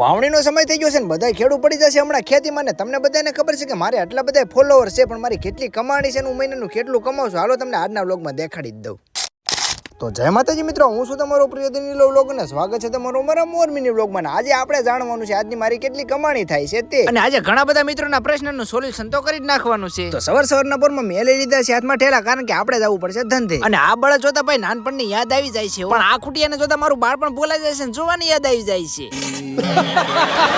વાવણીનો સમય થઈ ગયો છે ને બધા ખેડૂત પડી જશે હમણાં ખેતીમાં ને તમને બધાને ખબર છે કે મારે આટલા બધા ફોલોવર છે પણ મારી કેટલી કમાણી છે ને હું મહિનાનું કેટલું કમાઉં છું. હાલો તમને આજના વ્લોગમાં દેખાડી જ દઉં. તો જય માતાજી મિત્રો, હું છું તમારો પ્રિય દિનીલો વ્લોગ અને સ્વાગત છે તમારો અમારા મોર મિની વ્લોગમાં. આજે આપણે જાણવાનું છે આજની મારી કેટલી કમાણી થાય છે તે, અને આજે ઘણા બધા મિત્રોના પ્રશ્નનું સોલ્યુશન તો કરી જ નાખવાનું છે. તો સવારના પોરમાં મેં લઈ લીધા છે હાથમાં ઠેલા, કારણ કે આપણે જવું પડશે ધંધે. અને આ બળદ જોતા ભાઈ નાનપણની યાદ આવી જાય છે, પણ આ ખૂટિયાને જોતા મારું બાળપણ ભૂલાઈ જાય છે ને જોવાની યાદ આવી જાય છે.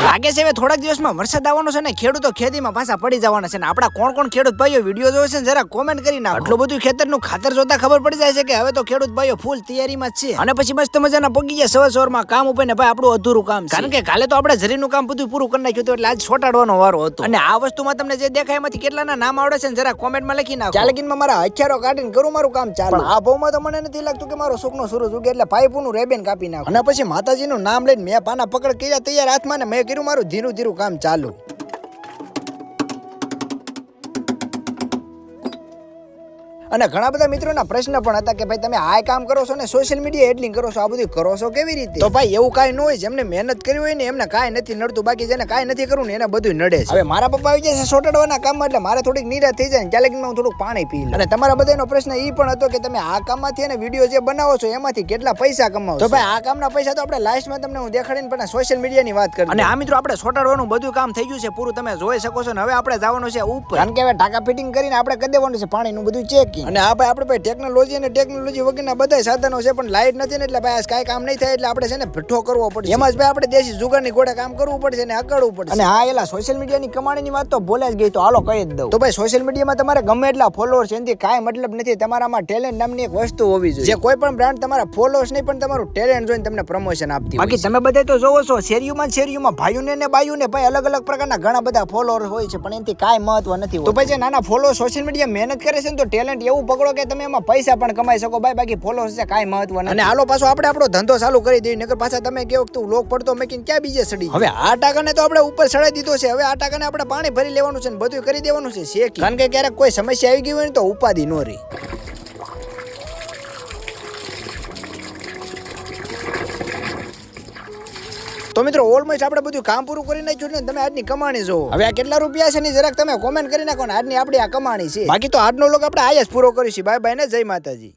લાગે છે હવે થોડાક દિવસમાં વરસાદ આવવાનો છે ને ખેડૂતો ખેતીમાં પાછા પડી જવાના છે. ને આપડા કોણ કોણ ખેડૂત ભાઈઓ વિડીયો જોવે છે જરા કોમેન્ટ કરી નાખો. આટલું બધું ખેતરનું ખાતર જોતા ખબર પડી જાય છે કે હવે તો ખેડૂત ભાઈઓ ફૂલ તૈયારીમાં છે. અને પછી મસ્ત મજાના પગી ગયા સવારમાં કામ ઉપર ને ભાઈ આપણું અધૂરું કામ છે, કારણ કે કાલે તો આપણે જરીનું કામ બધું પૂરું કરી નાખ્યું હતું, એટલે આજ છોટાડવાનો વારો હતો. અને આ વસ્તુમાં તમને જે દેખાય એમાંથી કેટલાના નામ આવડે છે ને જરા કોમેન્ટમાં લખી નાખો. ચાલકીનમાં મારા હથિયારો કાઢીને કરું મારું કામ ચાલે. પણ આ ભાવમાં તો મને નથી લાગતું કે મારો સુખનો સૂરજ ઉગે એટલે પાઇપનું રેબેન કાપી નાખો. અને પછી માતાજીનું નામ લઈને મેં પાના પકડ કર્યા તૈયાર હાથમાં ને મેં કર્યું મારું ધીરું ધીરું કામ ચાલુ. અને ઘણા બધા મિત્રોના પ્રશ્ન પણ હતા કે ભાઈ તમે આ કામ કરો છો ને સોશિયલ મીડિયા હેડલિંગ કરો છો, આ બધું કરો છો કેવી રીતે? તો ભાઈ એવું કાંઈ ન હોય, જેમને મહેનત કરી હોય ને એમને કાંઈ નથી નડતું, બાકી જેને કાંઈ નથી કરવું ને એને બધું નડે છે. હવે મારા પપ્પા આવી જાય છે સોટાડવાના કામમાં એટલે મારે થોડીક નિરાશ થઈ જાય ને ચાલકીમાં હું થોડુંક પાણી પી લઉં. અને તમારા બધાનો પ્રશ્ન એ પણ હતો કે તમે આ કામમાંથી અને વિડીયો જે બનાવો છો એમાંથી કેટલા પૈસા કમાવો? તો ભાઈ આ કામના પૈસા તો આપણે લાસ્ટમાં તમને હું દેખાડીને પણ સોશિયલ મીડિયાની વાત કરી. અને આ મિત્રો આપણે સોટાડવાનું બધું કામ થઈ ગયું છે પૂરું, તમે જોઈ શકો છો. ને હવે આપણે જવાનું છે ઉપર, કારણ કે હવે ટાંકા ફિટિંગ કરીને આપણે કરી દેવાનું છે પાણીનું બધું ચેકિંગ. અને આ ભાઈ આપણે ટેકનોલોજી અને ટેકનોલોજી વગરના બધા સાધનો છે, પણ લાઈટ નથી ને એટલે ભાઈ કાંઈ કામ નહીં થાય, એટલે આપણે છે ને ભઠ્ઠો કરવો પડશે. એમાં જ ભાઈ આપણે દેશી જુગારની ઘોડે કામ કરવું પડશે ને અકડવું પડશે. અને હા એલા સોશિયલ મીડિયાની કમાણીની વાત તો બોલે જ ગઈ, તો હાલો કહી જ દઉં. તો ભાઈ સોશિયલ મીડિયામાં તમારે ગમે એટલા ફોલોઅર્સ એનાથી કાંઈ મતલબ નથી, તમારામાં ટેલેન્ટ નામની એક વસ્તુ હોવી જોઈએ. જે કોઈ પણ બ્રાન્ડ તમારા ફોલોઅર્સ નહીં પણ તમારું ટેલેન્ટ જોઈને તમને પ્રમોશન આપતી. બાકી તમે બધા તો જોવો છો શેરીઓમાં ભાઈઓને ને બાયુને ભાઈ અલગ અલગ પ્રકારના ઘણા બધા ફોલોઅર હોય છે, પણ એનાથી કાંઈ મહત્વ નથી. તો ભાઈ જે નાના ફોલોઅર સોશિયલ મીડિયા મહેનત કરે છે ને તો ટેલેન્ટ એવું પકડો કે તમે એમાં પૈસા પણ કમાઈ શકો ભાઈ, બાકી ફોલોઅર્સ છે કાંઈ મહત્વ નથી. અને હાલો પાછો આપણે આપણો ધંધો ચાલુ કરી દઈએ, નકર પાછા તમે કેવો તું લોક પડતો મેકીને ક્યાં બીજે સડી. હવે આ ટાંકાને તો આપણે ઉપર ચડાવી દીધો છે, હવે આ ટાંકાને આપણે પાણી ભરી લેવાનું છે ને બધું કરી દેવાનું છે શેકી, કારણ કે ક્યારેક કોઈ સમસ્યા આવી ગઈ હોય ને તો ઉપાધિ ન રહી. તો મિત્રો ઓલમોસ્ટ આપણે બધું કામ પૂરું કરી નાખ્યું ને તમે આજની કમાણી જો. હવે આ કેટલા રૂપિયા છે ને જરાક તમે કોમેન્ટ કરી નાખો ને આજની આપણી આ કમાણી છે. બાકી તો આજનો લોક આપણે આયા જ પૂરો કરીશું. બાય બાય ને જય માતાજી.